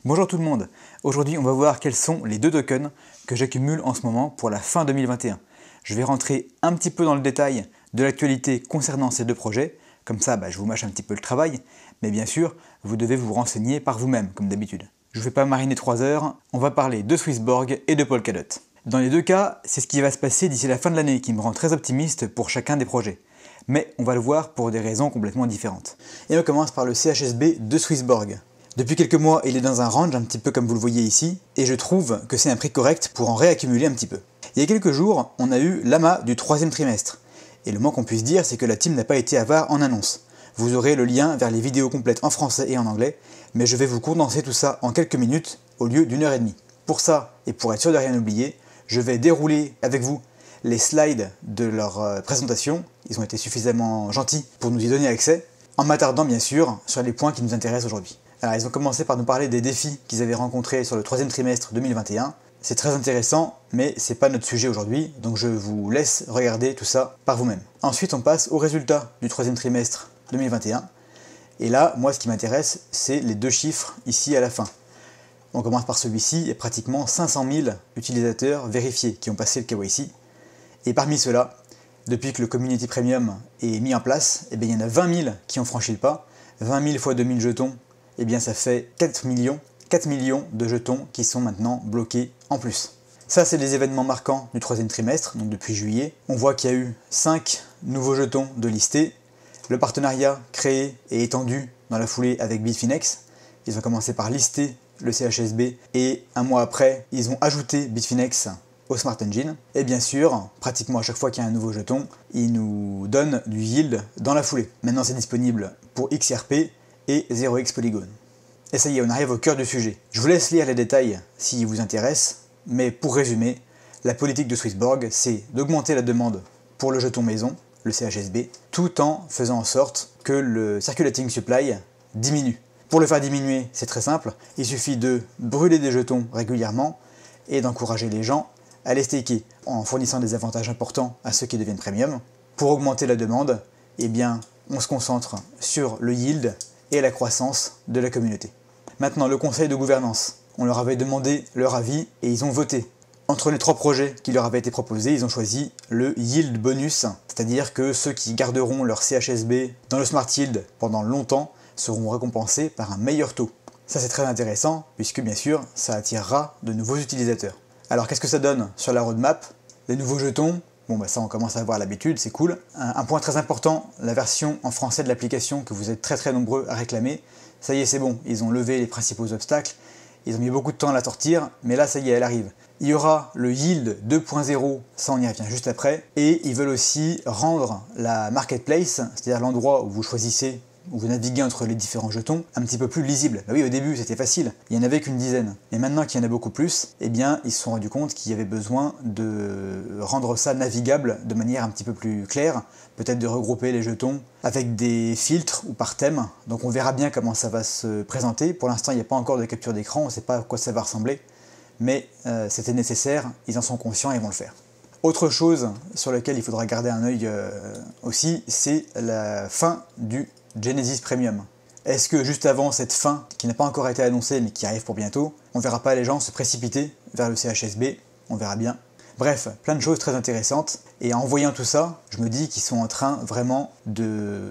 Bonjour tout le monde, aujourd'hui on va voir quels sont les deux tokens que j'accumule en ce moment pour la fin 2021. Je vais rentrer un petit peu dans le détail de l'actualité concernant ces deux projets, comme ça je vous mâche un petit peu le travail, mais bien sûr vous devez vous renseigner par vous-même comme d'habitude. Je ne vais pas mariner 3 heures, on va parler de Swissborg et de Polkadot. Dans les deux cas, c'est ce qui va se passer d'ici la fin de l'année qui me rend très optimiste pour chacun des projets. Mais on va le voir pour des raisons complètement différentes. Et on commence par le CHSB de Swissborg. Depuis quelques mois, il est dans un range, un petit peu comme vous le voyez ici, et je trouve que c'est un prix correct pour en réaccumuler un petit peu. Il y a quelques jours, on a eu l'AMA du 3e trimestre, et le moins qu'on puisse dire, c'est que la team n'a pas été avare en annonce. Vous aurez le lien vers les vidéos complètes en français et en anglais, mais je vais vous condenser tout ça en quelques minutes, au lieu d'1h30. Pour ça, et pour être sûr de rien oublier, je vais dérouler avec vous les slides de leur présentation, ils ont été suffisamment gentils pour nous y donner accès, en m'attardant bien sûr sur les points qui nous intéressent aujourd'hui. Alors, ils ont commencé par nous parler des défis qu'ils avaient rencontrés sur le 3e trimestre 2021. C'est très intéressant, mais c'est pas notre sujet aujourd'hui, donc je vous laisse regarder tout ça par vous-même. Ensuite, on passe aux résultats du 3e trimestre 2021. Et là, moi, ce qui m'intéresse, c'est les deux chiffres ici à la fin. On commence par celui-ci, il y a pratiquement 500 000 utilisateurs vérifiés qui ont passé le KYC. Et parmi ceux-là, depuis que le Community Premium est mis en place, il y en a 20 000 qui ont franchi le pas. 20 000 fois 2000 jetons, ça fait 4 millions de jetons qui sont maintenant bloqués en plus. Ça, c'est les événements marquants du 3e trimestre, donc depuis juillet. On voit qu'il y a eu 5 nouveaux jetons de listés. Le partenariat créé et étendu dans la foulée avec Bitfinex. Ils ont commencé par lister le CHSB et un mois après, ils ont ajouté Bitfinex au Smart Engine. Et bien sûr, pratiquement à chaque fois qu'il y a un nouveau jeton, ils nous donnent du yield dans la foulée. Maintenant, c'est disponible pour XRP et 0x Polygon. Et ça y est, on arrive au cœur du sujet. Je vous laisse lire les détails s'ils vous intéressent, mais pour résumer, la politique de Swissborg, c'est d'augmenter la demande pour le jeton maison, le CHSB, tout en faisant en sorte que le circulating supply diminue. Pour le faire diminuer, c'est très simple, il suffit de brûler des jetons régulièrement et d'encourager les gens à les staker en fournissant des avantages importants à ceux qui deviennent premium. Pour augmenter la demande, on se concentre sur le yield et la croissance de la communauté. Maintenant, le conseil de gouvernance. On leur avait demandé leur avis et ils ont voté. Entre les 3 projets qui leur avaient été proposés, ils ont choisi le yield bonus, c'est-à-dire que ceux qui garderont leur CHSB dans le Smart Yield pendant longtemps seront récompensés par un meilleur taux. Ça, c'est très intéressant puisque bien sûr, ça attirera de nouveaux utilisateurs. Alors qu'est-ce que ça donne sur la roadmap? Les nouveaux jetons, ça on commence à avoir l'habitude, c'est cool. Un point très important, la version en français de l'application que vous êtes très nombreux à réclamer, ça y est, c'est bon, ils ont levé les principaux obstacles, ils ont mis beaucoup de temps à la sortir, mais là ça y est, elle arrive. Il y aura le Yield 2.0, ça on y revient juste après, et ils veulent aussi rendre la marketplace, c'est-à-dire l'endroit où vous choisissez, où vous naviguez entre les différents jetons, un petit peu plus lisible. Oui, au début c'était facile, il n'y en avait qu'une dizaine. Et maintenant qu'il y en a beaucoup plus, ils se sont rendus compte qu'il y avait besoin de rendre ça navigable de manière un petit peu plus claire, peut-être de regrouper les jetons avec des filtres ou par thème. Donc on verra bien comment ça va se présenter. Pour l'instant il n'y a pas encore de capture d'écran, on ne sait pas à quoi ça va ressembler, mais c'était nécessaire, ils en sont conscients et ils vont le faire. Autre chose sur laquelle il faudra garder un œil aussi, c'est la fin du Genesis Premium. Est-ce que juste avant cette fin, qui n'a pas encore été annoncée mais qui arrive pour bientôt, on verra pas les gens se précipiter vers le CHSB? On verra bien. Bref, plein de choses très intéressantes, et en voyant tout ça, je me dis qu'ils sont en train vraiment de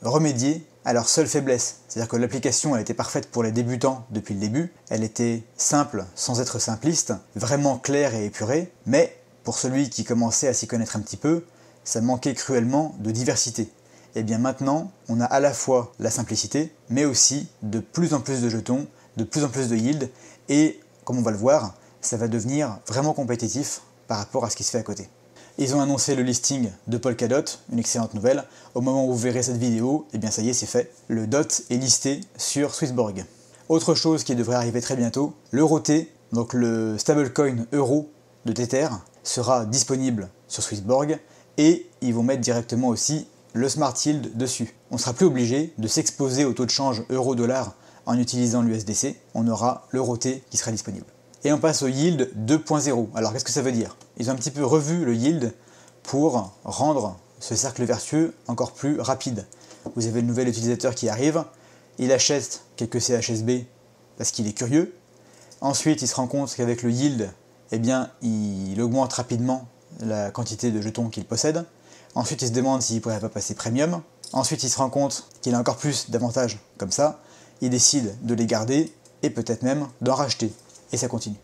remédier à leur seule faiblesse. C'est-à-dire que l'application elle était parfaite pour les débutants depuis le début, elle était simple sans être simpliste, vraiment claire et épurée, mais pour celui qui commençait à s'y connaître un petit peu, ça manquait cruellement de diversité. Et bien maintenant, on a à la fois la simplicité, mais aussi de plus en plus de jetons, de plus en plus de yield, et comme on va le voir, ça va devenir vraiment compétitif par rapport à ce qui se fait à côté. Ils ont annoncé le listing de Polkadot, une excellente nouvelle. Au moment où vous verrez cette vidéo, ça y est, c'est fait. Le DOT est listé sur Swissborg. Autre chose qui devrait arriver très bientôt, l'EuroT, donc le stablecoin euro de Tether, sera disponible sur Swissborg, et ils vont mettre directement aussi le Smart Yield dessus. On ne sera plus obligé de s'exposer au taux de change euro-dollar en utilisant l'USDC, on aura l'EuroT qui sera disponible. Et on passe au Yield 2.0. Alors qu'est-ce que ça veut dire? Ils ont un petit peu revu le Yield pour rendre ce cercle vertueux encore plus rapide. Vous avez le nouvel utilisateur qui arrive, il achète quelques CHSB parce qu'il est curieux. Ensuite, il se rend compte qu'avec le yield, eh bien, il augmente rapidement la quantité de jetons qu'il possède. Ensuite, il se demande s'il ne pourrait pas passer premium. Ensuite, il se rend compte qu'il a encore plus d'avantages comme ça. Il décide de les garder et peut-être même d'en racheter. Et ça continue.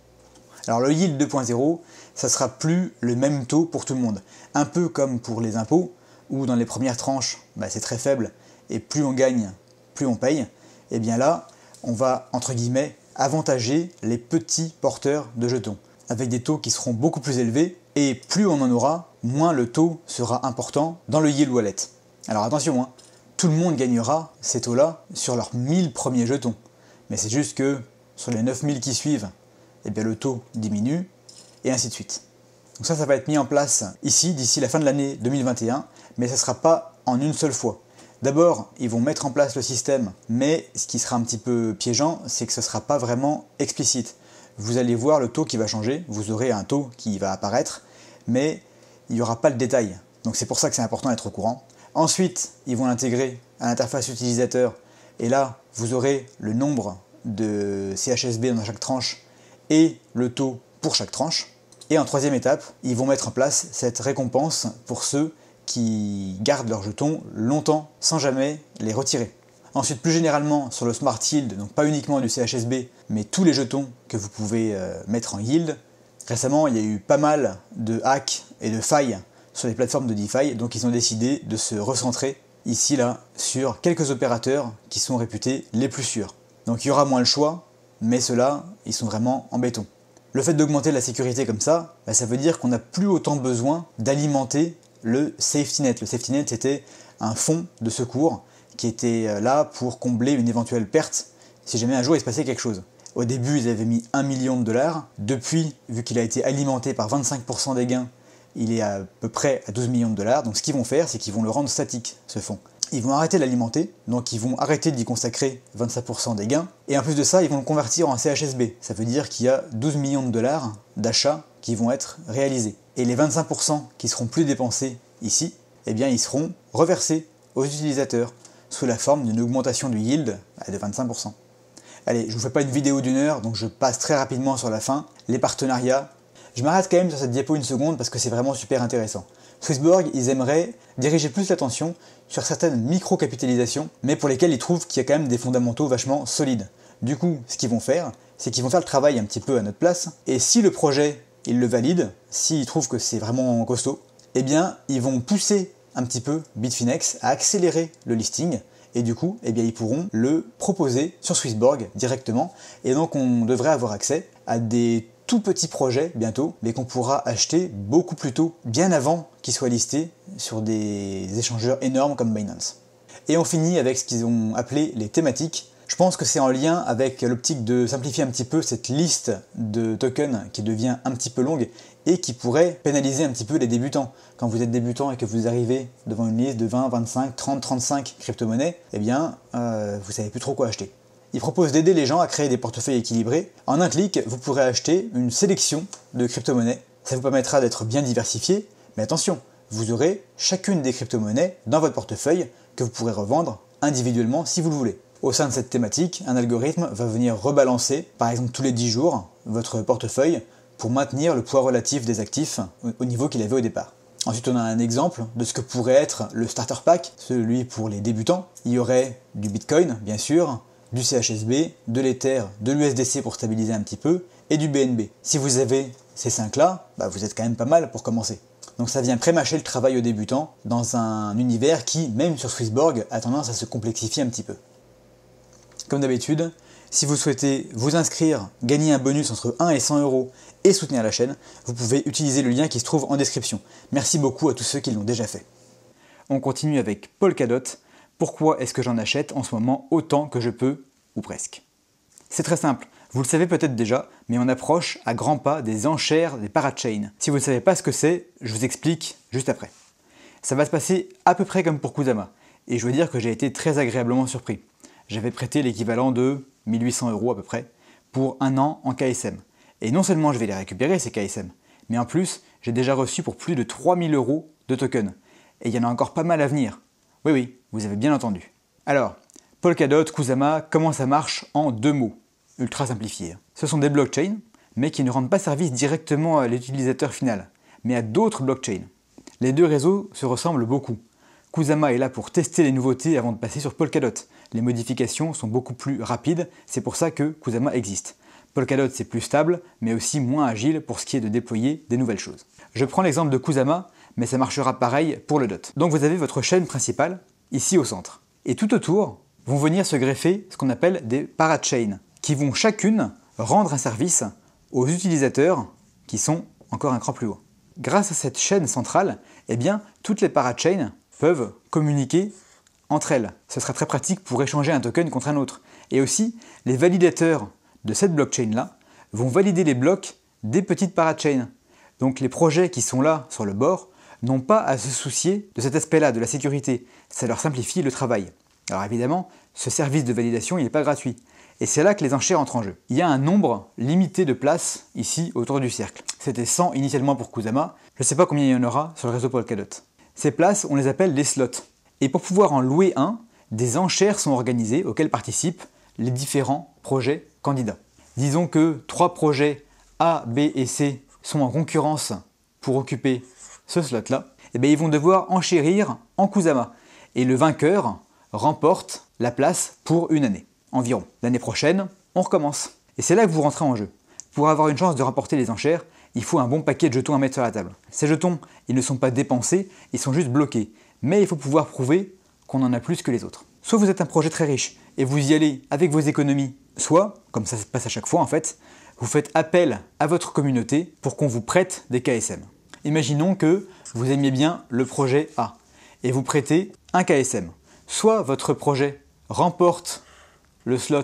Alors le yield 2.0, ça sera plus le même taux pour tout le monde. Un peu comme pour les impôts, où dans les premières tranches, c'est très faible, et plus on gagne, plus on paye. Et bien là, on va, entre guillemets, avantager les petits porteurs de jetons, avec des taux qui seront beaucoup plus élevés, et plus on en aura, moins le taux sera important dans le yield wallet. Alors attention, tout le monde gagnera ces taux-là sur leurs 1000 premiers jetons. Mais c'est juste que sur les 9000 qui suivent, eh bien le taux diminue, et ainsi de suite. Donc ça va être mis en place ici, d'ici la fin de l'année 2021, mais ça ne sera pas en une seule fois. D'abord, ils vont mettre en place le système, mais ce qui sera un petit peu piégeant, c'est que ce ne sera pas vraiment explicite. Vous allez voir le taux qui va changer, vous aurez un taux qui va apparaître, mais il n'y aura pas le détail. Donc c'est pour ça que c'est important d'être au courant. Ensuite, ils vont l'intégrer à l'interface utilisateur, et là, vous aurez le nombre de CHSB dans chaque tranche et le taux pour chaque tranche. Et en troisième étape, ils vont mettre en place cette récompense pour ceux qui gardent leurs jetons longtemps sans jamais les retirer. Ensuite, plus généralement, sur le Smart Yield, donc pas uniquement du CHSB, mais tous les jetons que vous pouvez mettre en yield. Récemment, il y a eu pas mal de hacks et de failles sur les plateformes de DeFi, donc ils ont décidé de se recentrer ici, là, sur quelques opérateurs qui sont réputés les plus sûrs. Donc il y aura moins le choix, mais ceux-là, ils sont vraiment en béton. Le fait d'augmenter la sécurité comme ça, ça veut dire qu'on n'a plus autant besoin d'alimenter le safety net. Le safety net, c'était un fonds de secours qui était là pour combler une éventuelle perte si jamais un jour il se passait quelque chose. Au début, ils avaient mis 1 million de dollars. Depuis, vu qu'il a été alimenté par 25% des gains, il est à peu près à 12 millions de dollars. Donc ce qu'ils vont faire, c'est qu'ils vont le rendre statique, ce fonds. Ils vont arrêter de l'alimenter, donc ils vont arrêter d'y consacrer 25% des gains, et en plus de ça, ils vont le convertir en CHSB. Ça veut dire qu'il y a 12 millions de dollars d'achats qui vont être réalisés. Et les 25% qui seront plus dépensés ici, eh bien ils seront reversés aux utilisateurs, sous la forme d'une augmentation du yield de 25%. Allez, je ne vous fais pas une vidéo d'1 heure, donc je passe très rapidement sur la fin. Les partenariats. Je m'arrête quand même sur cette diapo une seconde parce que c'est vraiment super intéressant. Swissborg, ils aimeraient diriger plus l'attention sur certaines micro-capitalisations, mais pour lesquelles ils trouvent qu'il y a quand même des fondamentaux vachement solides. Du coup, ce qu'ils vont faire, c'est qu'ils vont faire le travail un petit peu à notre place, et si le projet, ils le valident, s'ils trouvent que c'est vraiment costaud, eh bien, ils vont pousser un petit peu Bitfinex à accélérer le listing, et du coup, eh bien, ils pourront le proposer sur Swissborg directement, et donc on devrait avoir accès à des tout petits projets bientôt, mais qu'on pourra acheter beaucoup plus tôt, bien avant qu'ils soient listés sur des échangeurs énormes comme Binance. Et on finit avec ce qu'ils ont appelé les thématiques. Je pense que c'est en lien avec l'optique de simplifier un petit peu cette liste de tokens qui devient un petit peu longue et qui pourrait pénaliser un petit peu les débutants. Quand vous êtes débutant et que vous arrivez devant une liste de 20, 25, 30, 35 crypto-monnaies, eh bien, vous savez plus trop quoi acheter. Il propose d'aider les gens à créer des portefeuilles équilibrés. En un clic, vous pourrez acheter une sélection de crypto-monnaies. Ça vous permettra d'être bien diversifié, mais attention, vous aurez chacune des crypto-monnaies dans votre portefeuille que vous pourrez revendre individuellement si vous le voulez. Au sein de cette thématique, un algorithme va venir rebalancer, par exemple tous les 10 jours, votre portefeuille pour maintenir le poids relatif des actifs au niveau qu'il avait au départ. Ensuite, on a un exemple de ce que pourrait être le starter pack, celui pour les débutants. Il y aurait du Bitcoin, bien sûr, du CHSB, de l'Ether, de l'USDC pour stabiliser un petit peu, et du BNB. Si vous avez ces 5-là, vous êtes quand même pas mal pour commencer. Donc ça vient pré-mâcher le travail aux débutants dans un univers qui, même sur Swissborg, a tendance à se complexifier un petit peu. Comme d'habitude, si vous souhaitez vous inscrire, gagner un bonus entre 1 et 100 € et soutenir la chaîne, vous pouvez utiliser le lien qui se trouve en description. Merci beaucoup à tous ceux qui l'ont déjà fait. On continue avec Polkadot. Pourquoi est-ce que j'en achète en ce moment autant que je peux, ou presque? C'est très simple, vous le savez peut-être déjà, mais on approche à grands pas des enchères des parachains. Si vous ne savez pas ce que c'est, je vous explique juste après. Ça va se passer à peu près comme pour Kusama, et je veux dire que j'ai été très agréablement surpris. J'avais prêté l'équivalent de 1800 € à peu près, pour 1 an en KSM. Et non seulement je vais les récupérer ces KSM, mais en plus, j'ai déjà reçu pour plus de 3000 € de tokens. Et il y en a encore pas mal à venir. Oui, vous avez bien entendu. Alors, Polkadot, Kusama, comment ça marche en 2 mots? ultra simplifié. Ce sont des blockchains, mais qui ne rendent pas service directement à l'utilisateur final, mais à d'autres blockchains. Les deux réseaux se ressemblent beaucoup. Kusama est là pour tester les nouveautés avant de passer sur Polkadot. Les modifications sont beaucoup plus rapides, c'est pour ça que Kusama existe. Polkadot c'est plus stable, mais aussi moins agile pour ce qui est de déployer des nouvelles choses. Je prends l'exemple de Kusama, mais ça marchera pareil pour le DOT. Donc vous avez votre chaîne principale, ici au centre. Et tout autour vont venir se greffer ce qu'on appelle des parachains, qui vont chacune rendre un service aux utilisateurs qui sont encore un cran plus haut. Grâce à cette chaîne centrale, eh bien, toutes les parachains peuvent communiquer entre elles. Ce sera très pratique pour échanger un token contre un autre. Et aussi, les validateurs de cette blockchain-là vont valider les blocs des petites parachains. Donc les projets qui sont là sur le bord n'ont pas à se soucier de cet aspect-là, de la sécurité. Ça leur simplifie le travail. Alors évidemment, ce service de validation, il n'est pas gratuit. Et c'est là que les enchères entrent en jeu. Il y a un nombre limité de places ici autour du cercle. C'était 100 initialement pour Kusama. Je ne sais pas combien il y en aura sur le réseau Polkadot. Ces places, on les appelle les slots. Et pour pouvoir en louer un, des enchères sont organisées auxquelles participent les différents projets candidats. Disons que 3 projets A, B et C sont en concurrence pour occuper ce slot-là. Et bien ils vont devoir enchérir en Kusama. Et le vainqueur remporte la place pour une année environ. L'année prochaine, on recommence. Et c'est là que vous rentrez en jeu. Pour avoir une chance de remporter les enchères, il faut un bon paquet de jetons à mettre sur la table. Ces jetons, ils ne sont pas dépensés, ils sont juste bloqués. Mais il faut pouvoir prouver qu'on en a plus que les autres. Soit vous êtes un projet très riche et vous y allez avec vos économies, soit, comme ça se passe à chaque fois en fait, vous faites appel à votre communauté pour qu'on vous prête des KSM. Imaginons que vous aimiez bien le projet A et vous prêtez un KSM. Soit votre projet remporte le slot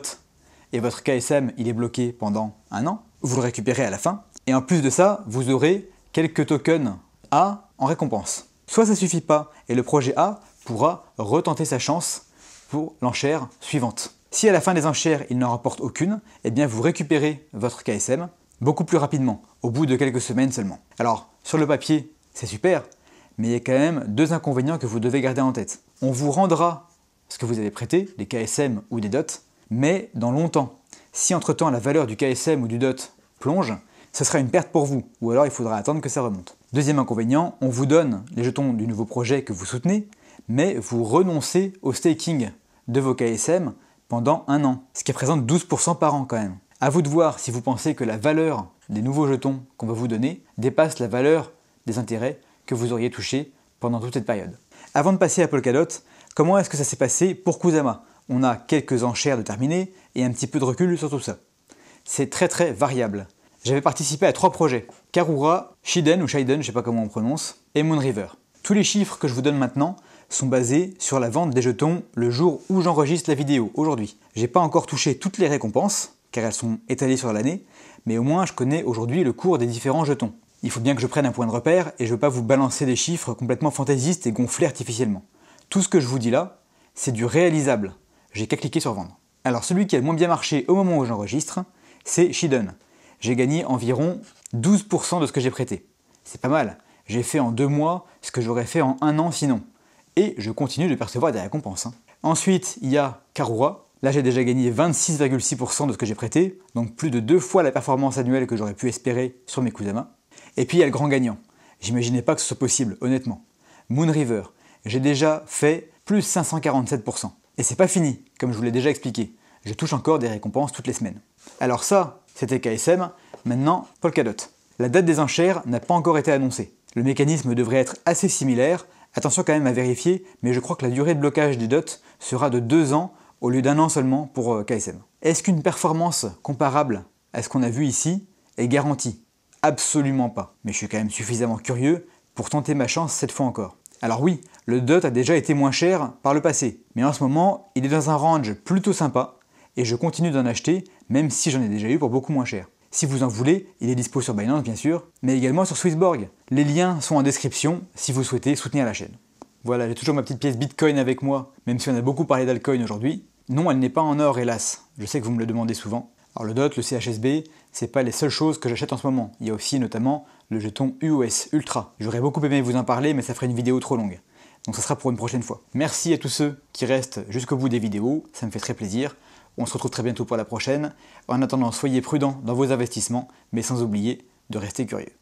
et votre KSM il est bloqué pendant un an, vous le récupérez à la fin, et en plus de ça, vous aurez quelques tokens A en récompense. Soit ça suffit pas et le projet A pourra retenter sa chance pour l'enchère suivante. Si à la fin des enchères il n'en rapporte aucune, eh bien vous récupérez votre KSM beaucoup plus rapidement, au bout de quelques semaines seulement. Alors, sur le papier, c'est super, mais il y a quand même 2 inconvénients que vous devez garder en tête. On vous rendra ce que vous avez prêté, des KSM ou des DOT, mais dans longtemps. Si entre-temps la valeur du KSM ou du DOT plonge, ce sera une perte pour vous, ou alors il faudra attendre que ça remonte. Deuxième inconvénient, on vous donne les jetons du nouveau projet que vous soutenez, mais vous renoncez au staking de vos KSM pendant un an, ce qui représente 12% par an quand même. A vous de voir si vous pensez que la valeur des nouveaux jetons qu'on va vous donner dépasse la valeur des intérêts que vous auriez touchés pendant toute cette période. Avant de passer à Polkadot, comment est-ce que ça s'est passé pour Kusama? On a quelques enchères de terminer et un petit peu de recul sur tout ça. C'est très variable. J'avais participé à 3 projets, Karura, Shiden ou Shiden, je ne sais pas comment on prononce, et Moonriver. Tous les chiffres que je vous donne maintenant sont basés sur la vente des jetons le jour où j'enregistre la vidéo, aujourd'hui. J'ai pas encore touché toutes les récompenses, car elles sont étalées sur l'année, mais au moins je connais aujourd'hui le cours des différents jetons. Il faut bien que je prenne un point de repère et je ne veux pas vous balancer des chiffres complètement fantaisistes et gonflés artificiellement. Tout ce que je vous dis là, c'est du réalisable. J'ai qu'à cliquer sur vendre. Alors celui qui a le moins bien marché au moment où j'enregistre, c'est Shiden. J'ai gagné environ 12% de ce que j'ai prêté. C'est pas mal. J'ai fait en 2 mois ce que j'aurais fait en 1 an sinon. Et je continue de percevoir des récompenses. Ensuite, il y a Karura. Là, j'ai déjà gagné 26,6% de ce que j'ai prêté, donc plus de 2 fois la performance annuelle que j'aurais pu espérer sur mes Kusama. Et puis, il y a le grand gagnant. J'imaginais pas que ce soit possible, honnêtement. Moonriver. J'ai déjà fait plus 547%. Et c'est pas fini, comme je vous l'ai déjà expliqué. Je touche encore des récompenses toutes les semaines. Alors ça, c'était KSM. Maintenant, Polkadot. La date des enchères n'a pas encore été annoncée. Le mécanisme devrait être assez similaire. Attention quand même à vérifier, mais je crois que la durée de blocage des DOT sera de 2 ans au lieu d'1 an seulement pour KSM. Est-ce qu'une performance comparable à ce qu'on a vu ici est garantie? Absolument pas. Mais je suis quand même suffisamment curieux pour tenter ma chance cette fois encore. Alors oui, le DOT a déjà été moins cher par le passé, mais en ce moment, il est dans un range plutôt sympa, et je continue d'en acheter, même si j'en ai déjà eu pour beaucoup moins cher. Si vous en voulez, il est dispo sur Binance bien sûr, mais également sur Swissborg. Les liens sont en description si vous souhaitez soutenir la chaîne. Voilà, j'ai toujours ma petite pièce Bitcoin avec moi, même si on a beaucoup parlé d'altcoin aujourd'hui. Non, elle n'est pas en or hélas, je sais que vous me le demandez souvent. Alors le DOT, le CHSB, c'est pas les seules choses que j'achète en ce moment. Il y a aussi notamment le jeton UOS Ultra. J'aurais beaucoup aimé vous en parler, mais ça ferait une vidéo trop longue. Donc ça sera pour une prochaine fois. Merci à tous ceux qui restent jusqu'au bout des vidéos, ça me fait très plaisir. On se retrouve très bientôt pour la prochaine. En attendant, soyez prudents dans vos investissements, mais sans oublier de rester curieux.